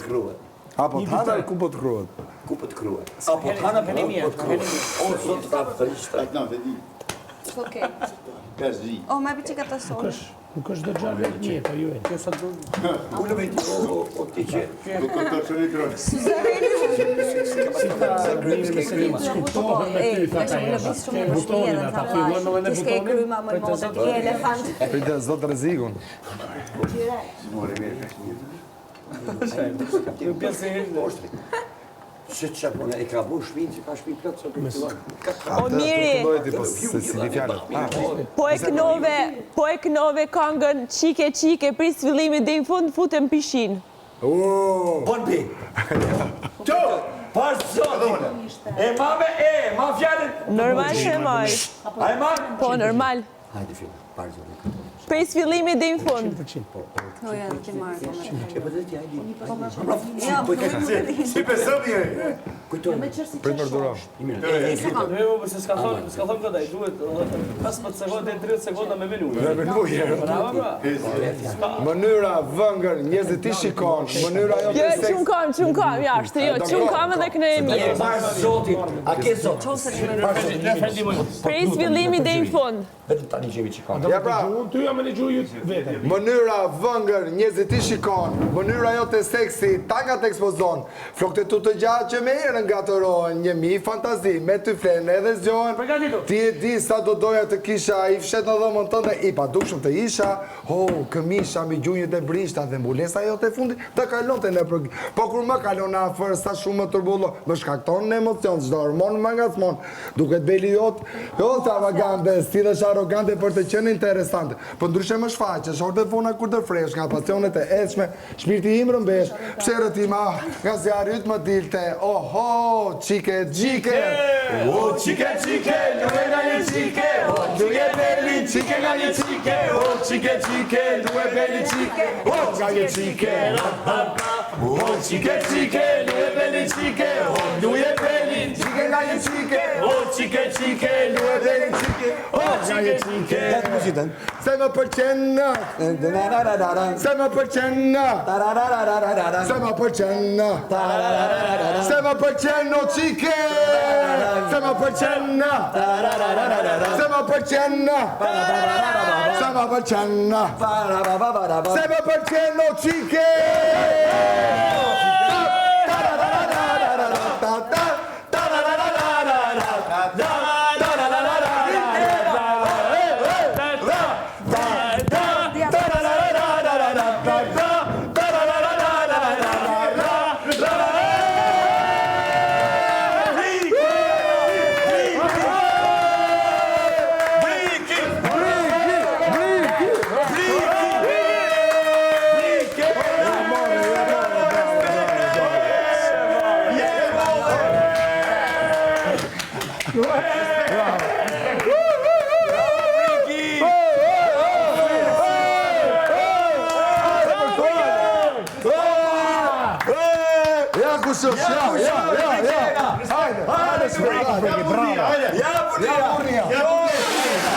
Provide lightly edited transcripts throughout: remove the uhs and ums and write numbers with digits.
të kruhet. Apo të hana ku po të kruhet? Ku po të kruhet? Apo të hana po të kruhet. O, sot të ta frishta. Okej. O, ma bëj çika të sonë. Nuk është do gjallë një, po ju e. Ullë me o ti që. Skuptohen me ty, tha ta jema. Butonin ata, fillon edhe në butonin. Pritë, zot rrezikun. Që që përne, e ka bu shpinë që ka shpinë plëtë sot. O miri, po e kënove këngën qike qike pris fillimit dhe në fund futën pishin. Bon pi! Qo! Pas zotin! E ma fjallin! Normal shemaj. A e ma? Po, normal. Hajde fillim, pas zotin. Pris fillimit dhe në fund. Po janë të marrë. E për dhe ti hajdi. Si pesëm je? Kujtojnë. Prit më duro. Se s'ka thonë këta, i duhet 15 sekonda e 30 sekonda me menu. Me menu je. Bravo, bra. Mënyra vëngër, njerëzit ti shikon, mënyra jo Jo, qumë kam, jashtë, jo, qumë kam edhe kënë e mirë. Pas zotin. A ke zot? Pris fillimit dhe në fund. Vetëm tani qemi që kam. Ja pra, Ty jam e një gjuju vete. mënyra vëngër, njerëzit ti shikon, mënyra jo të seksi, tanga të ekspozon, flokët tu të gjatë që me herën gatërohen, një mi fantazi, me ty flenë edhe zgjohen, ti e di sa do doja të kisha, i fshet në dhomën tënde, i pa dukshëm të isha, këmisha, mi gjunjët e brishta dhe mbulesa jo të fundi, të kalon të në përgjë. Po kur më kalon afer, sa shumë më turbullo, më shkakton në emocion, çdo hormon më ngacmon, duket beli jot, jo të arrogante, si dhe arrogante për të qenë interesante. Po ndryshe më shfaqesh, orë fona kur të fresh, nga pasionet e eshme, shpirti im rëmbesh, psherët ima, nga zjarit më dilte, oho, qike, qike, o, qike, qike, lume nga një qike, o, luje beli, qike nga një qike, o, qike, qike, luje beli, qike, o, nga një qike, o, qike, qike, luje beli, qike, o, luje beli, qike nga një qike, o, qike, qike, luje beli, qike, o, nga një qike, se më përqenë, se më përqenë, se më përqenë, se më përqenë, o qike, se më përqenë, se më përqenë, se më përqenë, se më përqenë, o qike.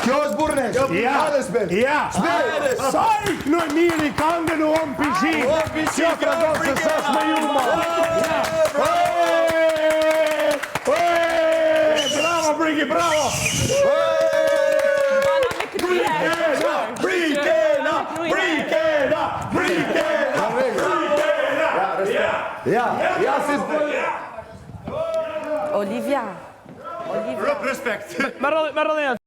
Kjo është burnesh. Hajde Sbel. Ja. Saj, në miri këngën u om pishin. Kjo tregon se s'është me ju ma. Bravo, Brigi, bravo. Ja, si Olivia. Respekt. Me rrëdhjen.